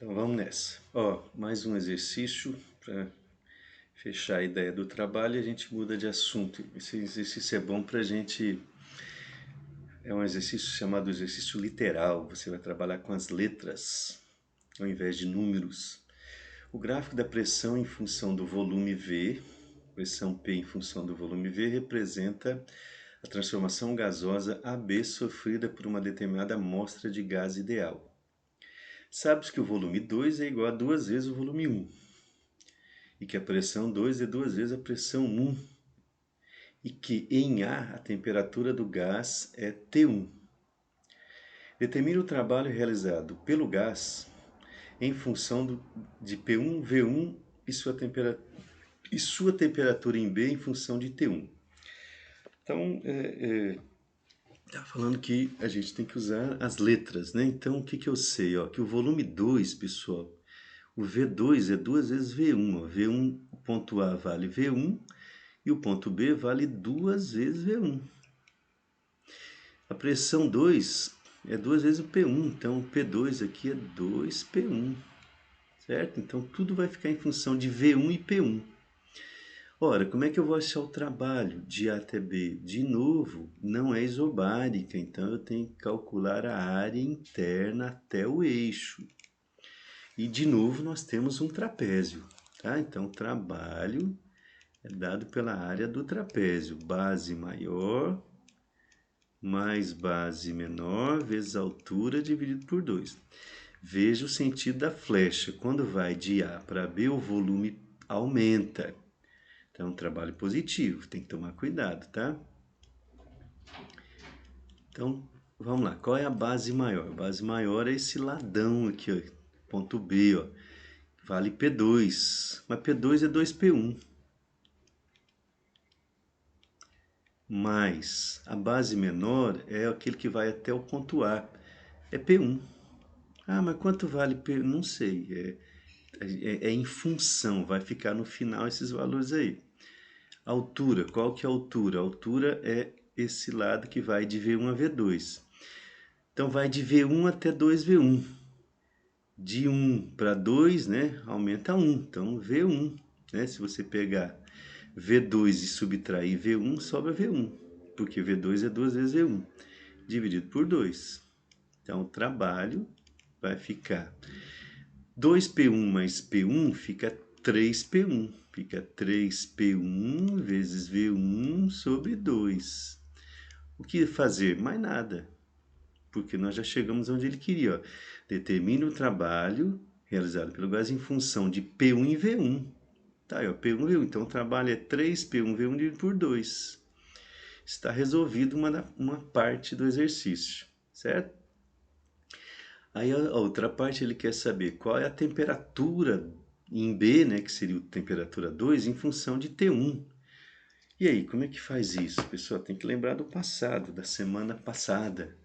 Então vamos nessa. Ó, mais um exercício para fechar a ideia do trabalho e a gente muda de assunto. Esse exercício é bom para a gente. É um exercício chamado exercício literal. Você vai trabalhar com as letras ao invés de números. O gráfico da pressão em função do volume V, pressão P em função do volume V, representa a transformação gasosa AB sofrida por uma determinada amostra de gás ideal. Sabes que o volume 2 é igual a 2 vezes o volume 1 e que a pressão 2 é 2 vezes a pressão 1 e que em A a temperatura do gás é T1. Determine o trabalho realizado pelo gás em função de P1, V1 e sua temperatura em B em função de T1. Então, tá falando que a gente tem que usar as letras, né? Então, o que que eu sei? Ó, que o volume 2, pessoal, o V2 é 2 vezes V1. Ó. V1, o ponto A vale V1 e o ponto B vale 2 vezes V1. A pressão 2 é 2 vezes o P1, então o P2 aqui é 2P1, certo? Então tudo vai ficar em função de V1 e P1. Ora, como é que eu vou achar o trabalho de A até B? De novo, não é isobárica, então eu tenho que calcular a área interna até o eixo. E de novo nós temos um trapézio, tá? Então o trabalho é dado pela área do trapézio, base maior mais base menor vezes altura dividido por 2. Veja o sentido da flecha. Quando vai de A para B, o volume aumenta. Então, é um trabalho positivo. Tem que tomar cuidado, tá? Então, vamos lá. Qual é a base maior? A base maior é esse ladão aqui, ó, ponto B, ó. Vale P2. Mas P2 é 2P1. Mais a base menor é aquele que vai até o ponto A. É P1. Ah, mas quanto vale P? Não sei. É em função, vai ficar no final esses valores aí. Altura, qual que é a altura? A altura é esse lado que vai de V1 a V2. Então vai de V1 até 2V1. De 1 para 2, né, aumenta 1. Então V1, né? Se você pegar V2 e subtrair V1, sobra V1, porque V2 é 2 vezes V1, dividido por 2. Então o trabalho vai ficar 2P1 mais P1 fica 3P1. Fica 3P1 vezes V1 sobre 2. O que fazer? Mais nada. Porque nós já chegamos onde ele queria. Ó. Determine o trabalho realizado pelo gás em função de P1 e V1. Tá aí, ó, P1 e V1. Então o trabalho é 3P1 V1 dividido por 2. Está resolvido uma parte do exercício, certo? Aí a outra parte ele quer saber qual é a temperatura em B, né, que seria a temperatura 2, em função de T1. E aí, como é que faz isso, pessoal? Tem que lembrar do passado, da semana passada.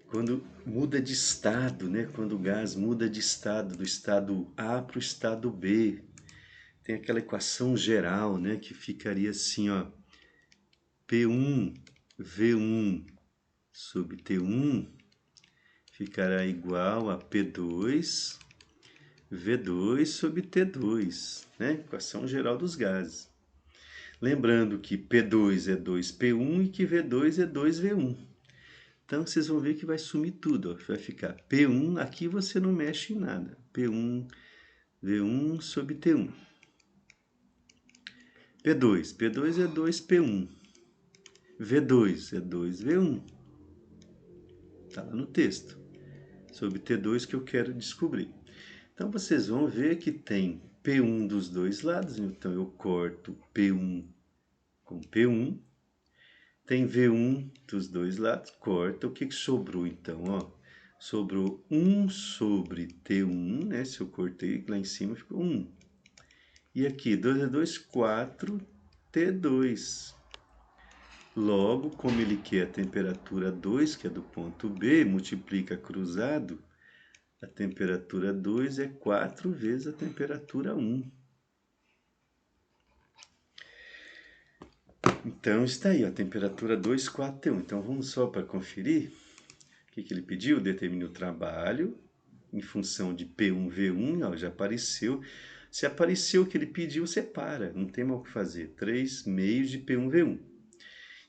Quando muda de estado, né? Quando o gás muda de estado, do estado A para o estado B, tem aquela equação geral, né? Que ficaria assim, ó, P1 V1 sobre T1 ficará igual a P2 V2 sobre T2, né? Equação geral dos gases. Lembrando que P2 é 2P1 e que V2 é 2V1. Então vocês vão ver que vai sumir tudo, ó. Vai ficar P1, aqui você não mexe em nada. P1, V1 sobre T1. P2 é 2P1. V2 é 2V1. Está lá no texto. Sobre T2 que eu quero descobrir. Então vocês vão ver que tem P1 dos dois lados, então eu corto P1 com P1. Tem V1 dos dois lados, corta. O que que sobrou então? Ó, sobrou 1 sobre T1, né? Se eu cortei lá em cima ficou 1. E aqui, 2 é 2, 4 T2. Logo, como ele quer a temperatura 2, que é do ponto B, multiplica cruzado, a temperatura 2 é 4 vezes a temperatura 1. Então está aí, a temperatura 2, 4 T1. Então vamos só para conferir o que ele pediu. Determine o trabalho em função de P1V1, ó, já apareceu. Se apareceu o que ele pediu, você para, não tem mais o que fazer. 3 meios de P1V1.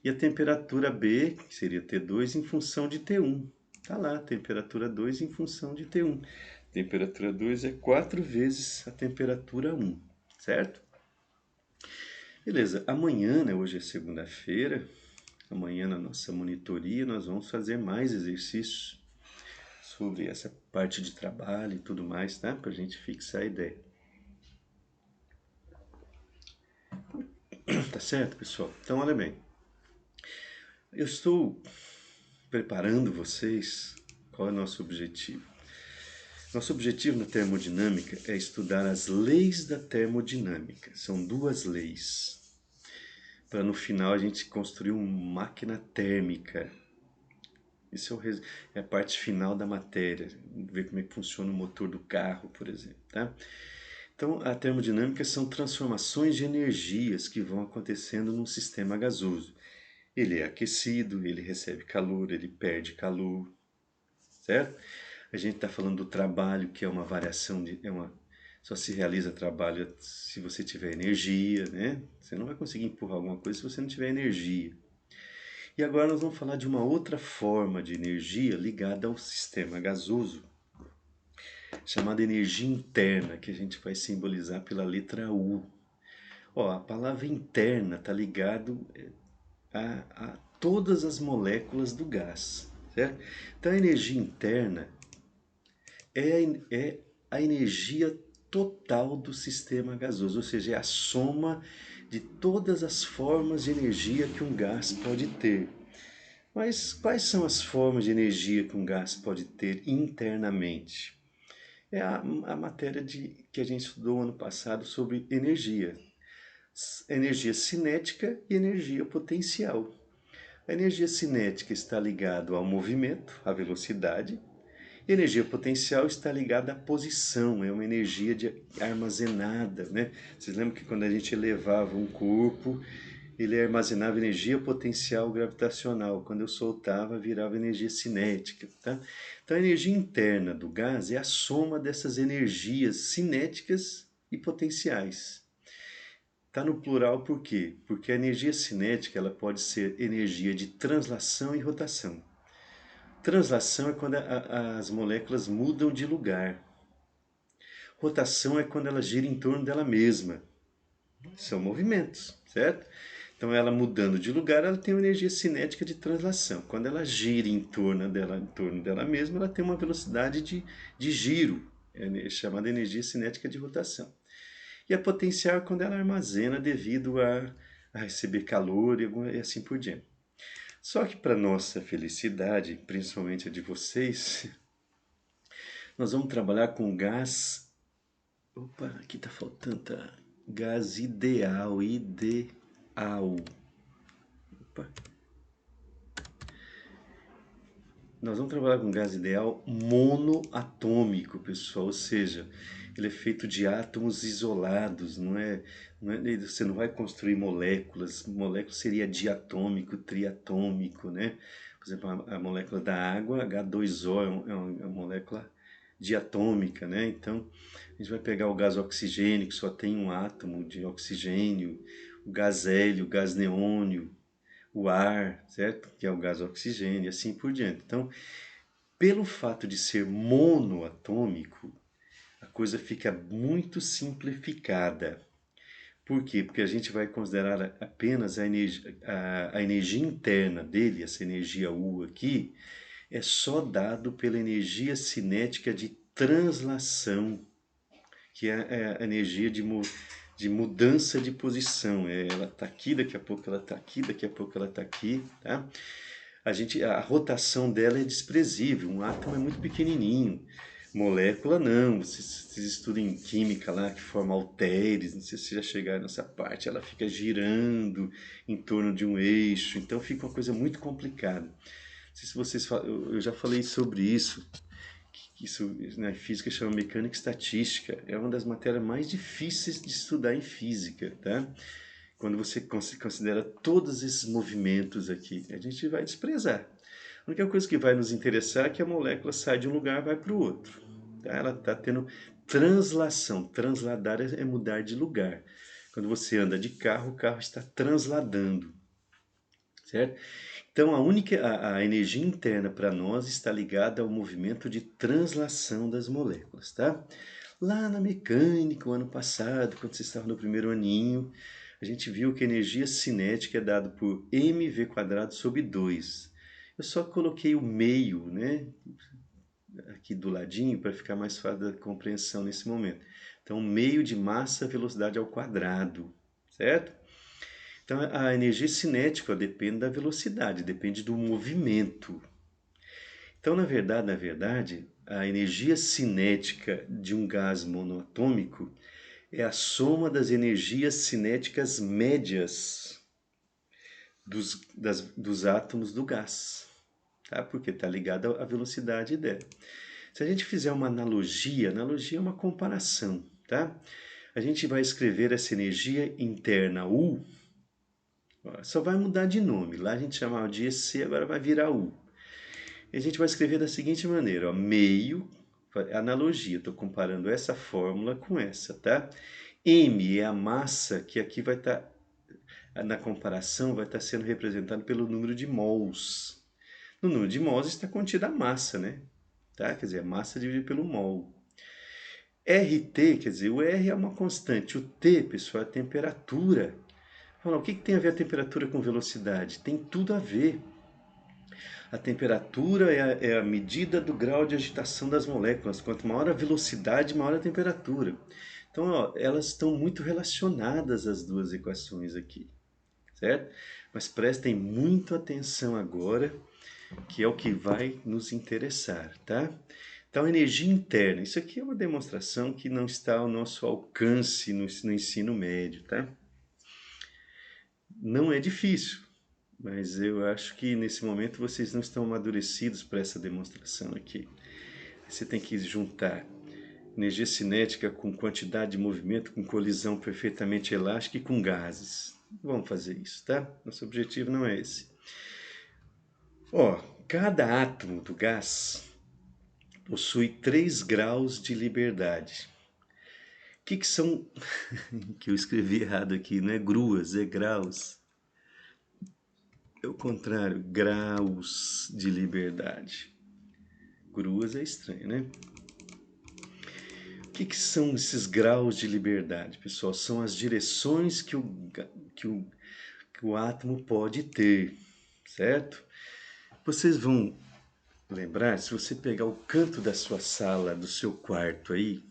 E a temperatura B, que seria T2, em função de T1. Tá lá, temperatura 2 em função de T1. Temperatura 2 é 4 vezes a temperatura 1, certo? Beleza, amanhã, né, hoje é segunda-feira, amanhã na nossa monitoria nós vamos fazer mais exercícios sobre essa parte de trabalho e tudo mais, tá? Pra gente fixar a ideia. Tá certo, pessoal? Então, olha bem. Eu estou preparando vocês. Qual é o nosso objetivo? Nosso objetivo na termodinâmica é estudar as leis da termodinâmica. São duas leis. Para no final a gente construir uma máquina térmica. Isso é a parte final da matéria. Ver como é que funciona o motor do carro, por exemplo. Tá? Então, a termodinâmica são transformações de energias que vão acontecendo num sistema gasoso. Ele é aquecido, ele recebe calor, ele perde calor, certo? A gente está falando do trabalho, que é uma variação só se realiza trabalho se você tiver energia, né? Você não vai conseguir empurrar alguma coisa se você não tiver energia. E agora nós vamos falar de uma outra forma de energia ligada ao sistema gasoso, chamada energia interna, que a gente vai simbolizar pela letra U. Ó, a palavra interna está ligado a todas as moléculas do gás, certo? Então a energia interna é a energia total do sistema gasoso, ou seja, é a soma de todas as formas de energia que um gás pode ter. Mas quais são as formas de energia que um gás pode ter internamente? É a matéria que a gente estudou ano passado sobre energia. Energia cinética e energia potencial. A energia cinética está ligada ao movimento, à velocidade. A energia potencial está ligada à posição, é uma energia armazenada, né? Vocês lembram que quando a gente elevava um corpo, ele armazenava energia potencial gravitacional. Quando eu soltava, virava energia cinética, tá? Então a energia interna do gás é a soma dessas energias cinéticas e potenciais. Está no plural por quê? Porque a energia cinética ela pode ser energia de translação e rotação. Translação é quando as moléculas mudam de lugar. Rotação é quando ela gira em torno dela mesma. São movimentos, certo? Então ela mudando de lugar, ela tem uma energia cinética de translação. Quando ela gira em torno dela mesma, ela tem uma velocidade de giro, chamada energia cinética de rotação. E a potencial é quando ela armazena devido a receber calor e assim por diante. Só que para nossa felicidade, principalmente a de vocês, nós vamos trabalhar com gás. Opa, aqui tá faltando, tá? Gás ideal, ideal. Opa. Nós vamos trabalhar com gás ideal monoatômico, pessoal, ou seja, ele é feito de átomos isolados, você não vai construir moléculas, molécula seria diatômico, triatômico, né? Por exemplo, a molécula da água, H2O, é uma molécula diatômica, né? Então, a gente vai pegar o gás oxigênio, que só tem um átomo de oxigênio, o gás hélio, o gás neônio, o ar, certo? Que é o gás oxigênio e assim por diante. Então, pelo fato de ser monoatômico, a coisa fica muito simplificada. Por quê? Porque a gente vai considerar apenas a energia interna dele, essa energia U aqui, é só dado pela energia cinética de translação, que é a energia de mudança de posição. Ela está aqui, daqui a pouco ela está aqui, daqui a pouco ela está aqui, tá? A rotação dela é desprezível, um átomo é muito pequenininho, molécula não, vocês estudam em química lá que forma halteres, não sei se já chegaram nessa parte, ela fica girando em torno de um eixo, então fica uma coisa muito complicada. Não sei se vocês eu já falei sobre isso, isso na física chama mecânica estatística, é uma das matérias mais difíceis de estudar em física, tá? Quando você considera todos esses movimentos aqui, a gente vai desprezar. A única coisa que vai nos interessar é que a molécula sai de um lugar e vai para o outro. Tá? Ela está tendo translação. Transladar é mudar de lugar. Quando você anda de carro, o carro está transladando, certo? Então a energia interna para nós está ligada ao movimento de translação das moléculas, tá? Lá na mecânica, o ano passado, quando você estava no primeiro aninho, a gente viu que a energia cinética é dada por mv²/2. Eu só coloquei o meio, né, aqui do ladinho para ficar mais fácil da compreensão nesse momento. Então, meio de massa velocidade ao quadrado, certo? Então, a energia cinética depende da velocidade, depende do movimento. Então, na verdade, a energia cinética de um gás monoatômico é a soma das energias cinéticas médias dos átomos do gás, tá? Porque está ligada à velocidade dela. Se a gente fizer uma analogia é uma comparação, tá? A gente vai escrever essa energia interna U, só vai mudar de nome. Lá a gente chamava de EC, agora vai virar U. E a gente vai escrever da seguinte maneira, ó, meio, analogia, estou comparando essa fórmula com essa, tá? M é a massa que aqui vai estar, na comparação, vai estar sendo representado pelo número de mols. No número de mols está contida a massa, né? Tá? Quer dizer, a massa dividida pelo mol. RT, quer dizer, o R é uma constante, o T, pessoal, é a temperatura. Fala, o que tem a ver a temperatura com velocidade? Tem tudo a ver. A temperatura é a medida do grau de agitação das moléculas. Quanto maior a velocidade, maior a temperatura. Então, ó, elas estão muito relacionadas, as duas equações aqui, certo? Mas prestem muito atenção agora, que é o que vai nos interessar, tá? Então, energia interna. Isso aqui é uma demonstração que não está ao nosso alcance no ensino médio, tá? Não é difícil, mas eu acho que nesse momento vocês não estão amadurecidos para essa demonstração aqui. Você tem que juntar energia cinética com quantidade de movimento, com colisão perfeitamente elástica e com gases. Vamos fazer isso, tá? Nosso objetivo não é esse. Ó, cada átomo do gás possui 3 graus de liberdade. O que são... que eu escrevi errado aqui, não é gruas, é graus. É o contrário, graus de liberdade. Gruas é estranho, né? O que são esses graus de liberdade, pessoal? São as direções que o átomo pode ter, certo? Vocês vão lembrar, se você pegar o canto da sua sala, do seu quarto aí,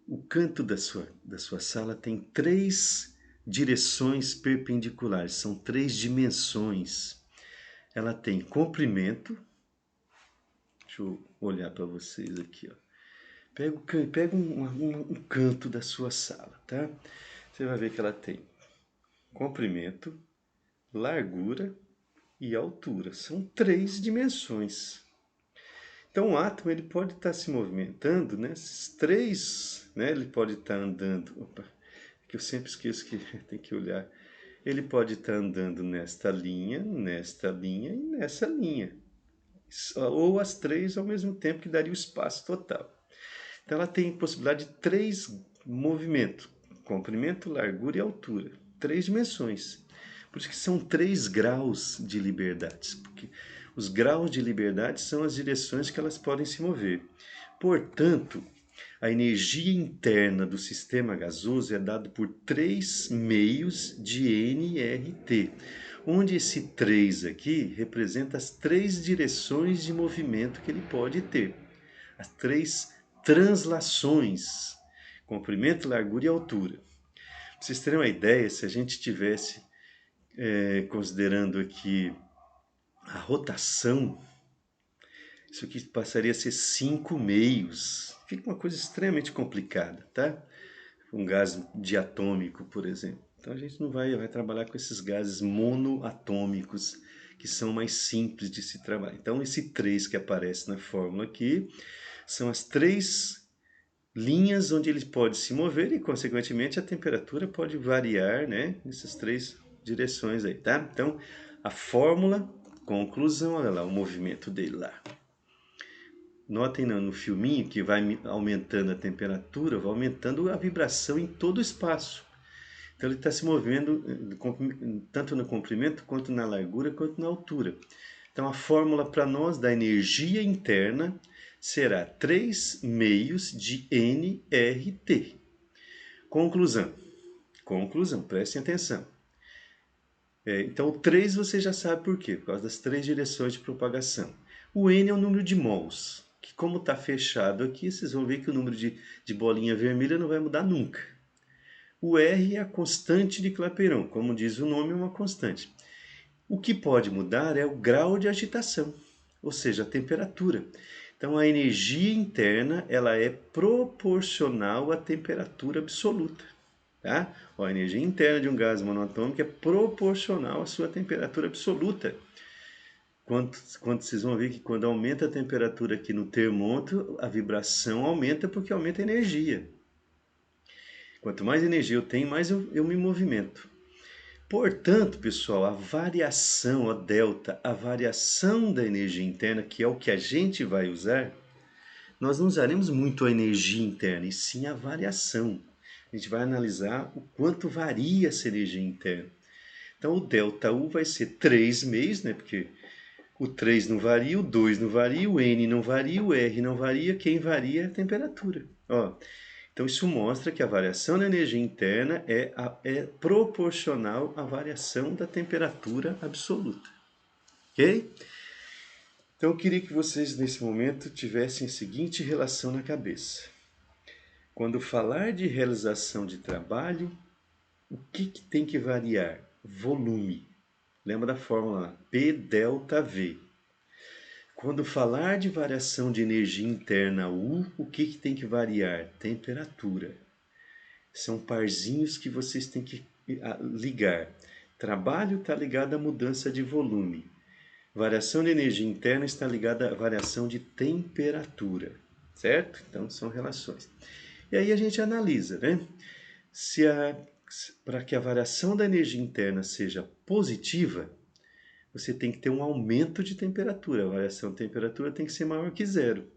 o canto da sua sala tem 3 direções perpendiculares, são 3 dimensões. Ela tem comprimento, deixa eu olhar para vocês aqui, ó. Pega um canto da sua sala, tá? Você vai ver que ela tem comprimento, largura e altura. São 3 dimensões. Então o átomo ele pode estar se movimentando nesses 3, né? Ele pode estar andando, opa, que eu sempre esqueço que tem que olhar. Ele pode estar andando nesta linha e nessa linha. Ou as 3 ao mesmo tempo, que daria o espaço total. Então ela tem possibilidade de 3 movimentos, comprimento, largura e altura, 3 dimensões. Por isso que são 3 graus de liberdade, porque os graus de liberdade são as direções que elas podem se mover. Portanto, a energia interna do sistema gasoso é dada por 3 meios de nRT, onde esse 3 aqui representa as 3 direções de movimento que ele pode ter. As 3 translações, comprimento, largura e altura. Para vocês terem uma ideia, se a gente tivesse considerando aqui a rotação, isso aqui passaria a ser 5 meios. Fica uma coisa extremamente complicada, tá? Um gás diatômico, por exemplo. Então a gente não vai trabalhar com esses gases monoatômicos, que são mais simples de se trabalhar. Então esse 3 que aparece na fórmula aqui são as 3 linhas onde ele pode se mover e, consequentemente, a temperatura pode variar, né, nessas 3 direções aí, tá? Então, a fórmula, conclusão, olha lá, o movimento dele lá. notem no filminho que vai aumentando a temperatura, vai aumentando a vibração em todo o espaço. Então ele está se movendo tanto no comprimento, quanto na largura, quanto na altura. Então a fórmula para nós da energia interna será 3 meios de nRT. Conclusão, prestem atenção. Então o 3 você já sabe por quê, por causa das 3 direções de propagação. O N é o número de mols, que como está fechado aqui, vocês vão ver que o número de bolinha vermelha não vai mudar nunca. O R é a constante de Clapeyron, como diz o nome, é uma constante. O que pode mudar é o grau de agitação, ou seja, a temperatura. Então a energia interna ela é proporcional à temperatura absoluta. Tá? A energia interna de um gás monoatômico é proporcional à sua temperatura absoluta. Quando vocês vão ver que quando aumenta a temperatura aqui no termômetro, a vibração aumenta porque aumenta a energia. Quanto mais energia eu tenho, mais eu me movimento. Portanto, pessoal, a variação, a delta, a variação da energia interna, que é o que a gente vai usar, nós não usaremos muito a energia interna, e sim a variação. A gente vai analisar o quanto varia essa energia interna. Então, o ΔU vai ser 3 meios, né? Porque o 3 não varia, o 2 não varia, o N não varia, o R não varia, quem varia é a temperatura. Ó, então, isso mostra que a variação da energia interna é proporcional à variação da temperatura absoluta. Ok? Então, eu queria que vocês, nesse momento, tivessem a seguinte relação na cabeça. Quando falar de realização de trabalho, o que tem que variar? Volume. Lembra da fórmula lá? P delta V. Quando falar de variação de energia interna U, o que tem que variar? Temperatura. São parzinhos que vocês têm que ligar. Trabalho está ligado à mudança de volume. Variação de energia interna está ligada à variação de temperatura. Certo? Então são relações. E aí a gente analisa, né? Para que a variação da energia interna seja positiva, você tem que ter um aumento de temperatura. A variação de temperatura tem que ser maior que zero.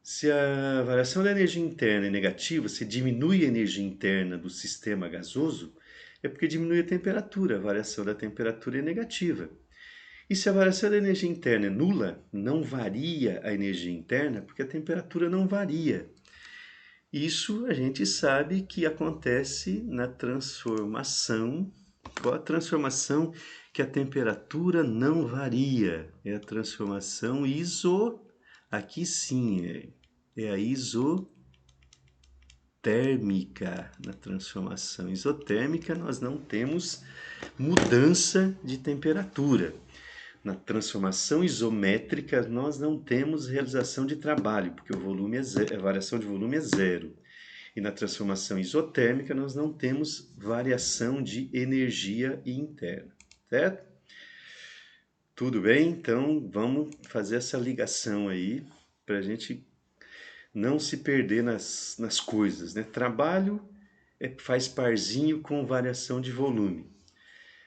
Se a variação da energia interna é negativa, se diminui a energia interna do sistema gasoso, é porque diminui a temperatura. A variação da temperatura é negativa. E se a variação da energia interna é nula, não varia a energia interna, porque a temperatura não varia. Isso a gente sabe que acontece na transformação. Qual a transformação que a temperatura não varia? É a transformação aqui sim, é a isotérmica. Na transformação isotérmica nós não temos mudança de temperatura. Na transformação isométrica, nós não temos realização de trabalho, porque o volume é zero, a variação de volume é zero. E na transformação isotérmica, nós não temos variação de energia interna, certo? Tudo bem? Então, vamos fazer essa ligação aí, para a gente não se perder nas coisas, né? Trabalho faz parzinho com variação de volume.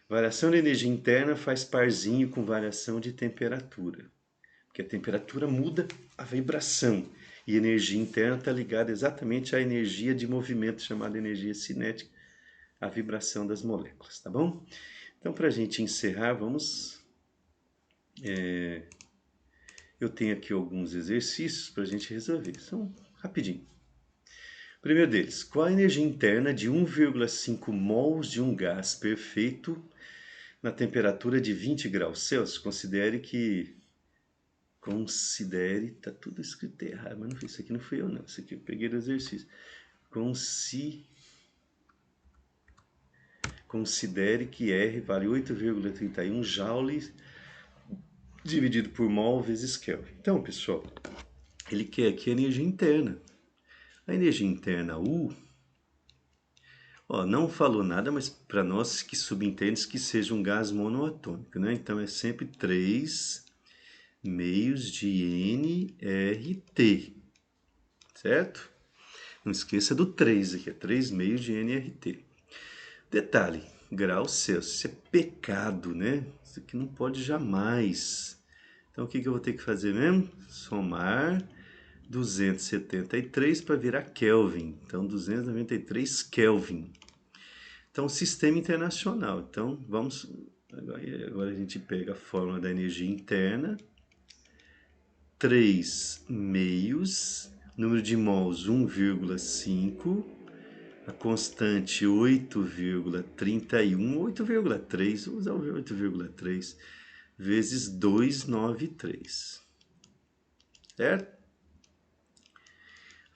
Variação de energia interna faz parzinho com variação de temperatura, porque a temperatura muda a vibração e a energia interna está ligada exatamente à energia de movimento, chamada energia cinética, a vibração das moléculas, tá bom? Então, para a gente encerrar, eu tenho aqui alguns exercícios para a gente resolver, são rapidinho. O primeiro deles, qual a energia interna de 1,5 mols de um gás perfeito na temperatura de 20 graus Celsius? Tá tudo escrito errado, mas isso aqui não fui eu não, isso aqui eu peguei do exercício. Considere que R vale 8,31 joules dividido por mol vezes Kelvin. Então, pessoal, ele quer aqui a energia interna. A energia interna U, não falou nada, mas para nós que subentende que seja um gás monoatômico, né? Então é sempre 3 meios de nRT, certo? Não esqueça do 3 aqui, é 3 meios de nRT. Detalhe, graus Celsius, isso é pecado, né? Isso aqui não pode jamais Então, o que eu vou ter que fazer mesmo? Somar 273 para virar Kelvin. Então, 293 Kelvin. Então, sistema internacional. Então, vamos... Agora a gente pega a fórmula da energia interna. 3 meios, número de mols 1,5, a constante 8,31, 8,3, vou usar o 8,3, vezes 293, certo?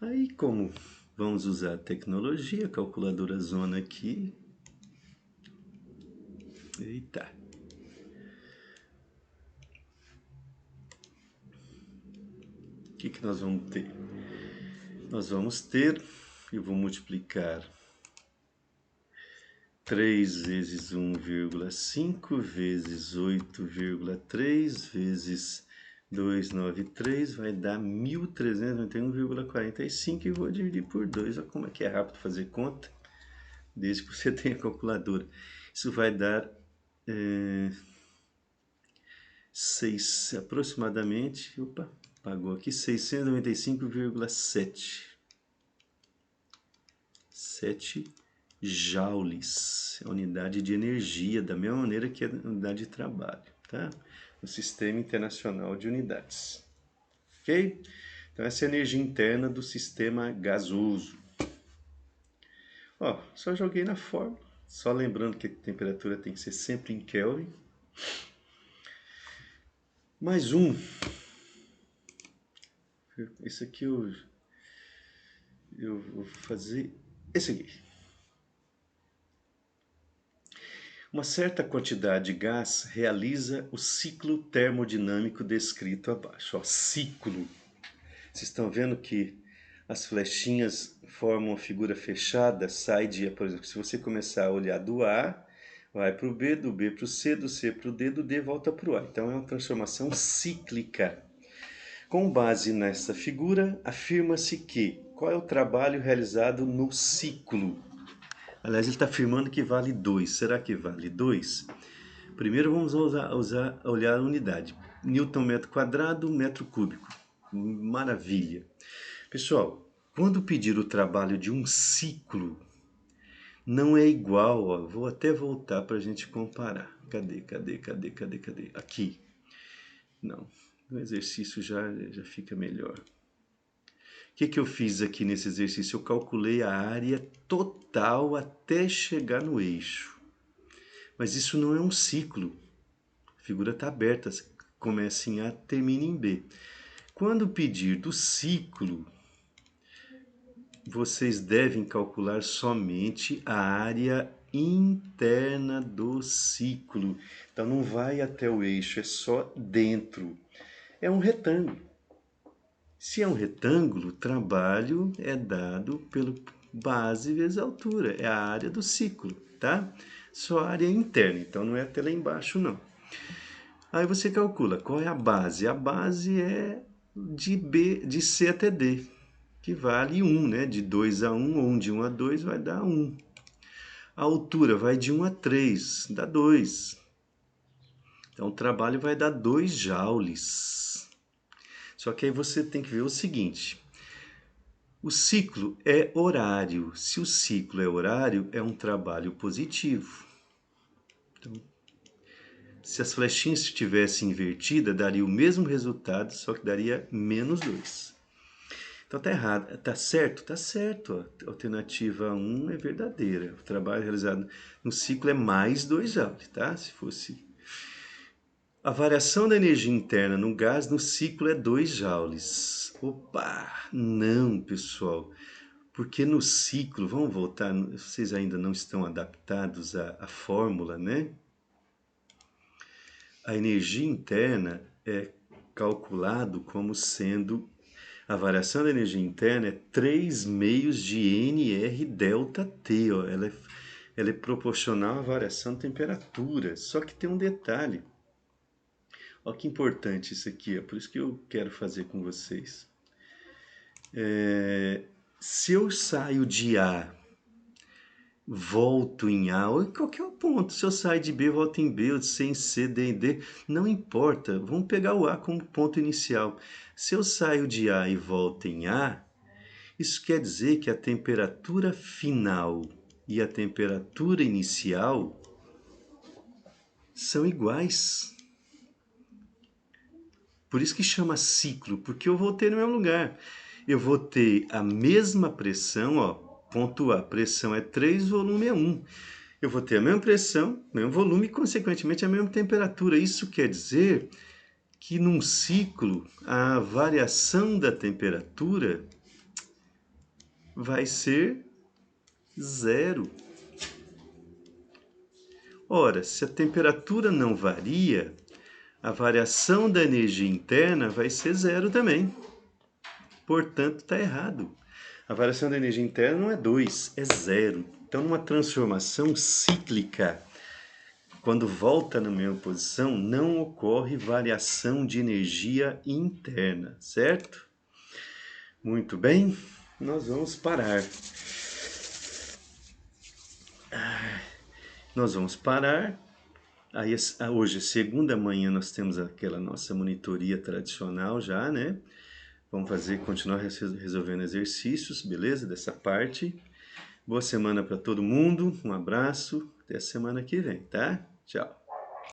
Aí, como vamos usar a tecnologia, calculadora zona aqui, eita, o que nós vamos ter? Nós vamos ter, eu vou multiplicar 3 vezes 1,5 vezes 8,3 vezes 293 vai dar 1.391,45 e vou dividir por 2. Olha como é que é rápido fazer conta, desde que você tenha calculadora. Isso vai dar aproximadamente, opa, pagou aqui, 695,7. 7 joules, é a unidade de energia, da mesma maneira que a unidade de trabalho, tá? No Sistema Internacional de Unidades, ok? Então essa é a energia interna do sistema gasoso. Ó, só joguei na fórmula, só lembrando que a temperatura tem que ser sempre em Kelvin. Mais um. Esse aqui eu vou fazer esse aqui. Uma certa quantidade de gás realiza o ciclo termodinâmico descrito abaixo. Ó, ciclo. Vocês estão vendo que as flechinhas formam uma figura fechada, sai de, por exemplo, se você começar a olhar do A, vai para o B, do B para o C, do C para o D, do D volta para o A. Então é uma transformação cíclica. Com base nessa figura, afirma-se que qual é o trabalho realizado no ciclo? Aliás, ele está afirmando que vale 2. Será que vale 2? Primeiro vamos olhar a unidade. Newton metro quadrado, metro cúbico. Maravilha. Pessoal, quando pedir o trabalho de um ciclo, não é igual, ó, vou até voltar para a gente comparar. Cadê? Aqui. Não, o exercício já fica melhor. O que eu fiz aqui nesse exercício? Eu calculei a área total até chegar no eixo. Mas isso não é um ciclo. A figura está aberta, começa em A, termina em B. Quando pedir do ciclo, vocês devem calcular somente a área interna do ciclo. Então não vai até o eixo, é só dentro. É um retângulo. Se é um retângulo, o trabalho é dado pelo base vezes altura, é a área do ciclo, tá? Só a área interna, então não é até lá embaixo não. Aí você calcula qual é a base. A base é de C até D, que vale 1, né? De 2 a 1, ou de 1 a 2 vai dar 1. A altura vai de 1 a 3, dá 2. Então o trabalho vai dar 2 joules. Só que aí você tem que ver o seguinte: o ciclo é horário. Se o ciclo é horário, é um trabalho positivo. Então, se as flechinhas estivessem invertidas, daria o mesmo resultado, só que daria menos 2. Então tá errado. Tá certo? Tá certo. A alternativa 1 é verdadeira. O trabalho realizado no ciclo é mais 2 joules, tá? Se fosse... A variação da energia interna no gás no ciclo é 2 joules. Opa! Não, pessoal. Porque no ciclo, vamos voltar, vocês ainda não estão adaptados à fórmula, né? A energia interna é calculado como sendo, a variação da energia interna é 3 meios de NR delta T, ó. Ela é proporcional à variação de temperatura, só que tem um detalhe. Olha que importante isso aqui, é por isso que eu quero fazer com vocês. Se eu saio de A volto em A, ou em qualquer ponto. Se eu sair de B, volto em B, ou de C em C, D em D, não importa. Vamos pegar o A como ponto inicial. Se eu saio de A e volto em A, isso quer dizer que a temperatura final e a temperatura inicial são iguais. Por isso que chama ciclo, porque eu voltei no mesmo lugar. Eu vou ter a mesma pressão, ó, ponto A, pressão é 3, volume é 1. Eu vou ter a mesma pressão, mesmo volume e, consequentemente, a mesma temperatura. Isso quer dizer que num ciclo a variação da temperatura vai ser zero. Ora, se a temperatura não varia, a variação da energia interna vai ser zero também. Portanto, está errado. A variação da energia interna não é 2, é zero. Então, numa transformação cíclica, quando volta na mesma posição, não ocorre variação de energia interna, certo? Muito bem, nós vamos parar. Nós vamos parar. Aí, hoje, segunda manhã, nós temos aquela nossa monitoria tradicional já, né? Vamos continuar resolvendo exercícios, beleza? Dessa parte. Boa semana para todo mundo, um abraço, até a semana que vem, tá? Tchau.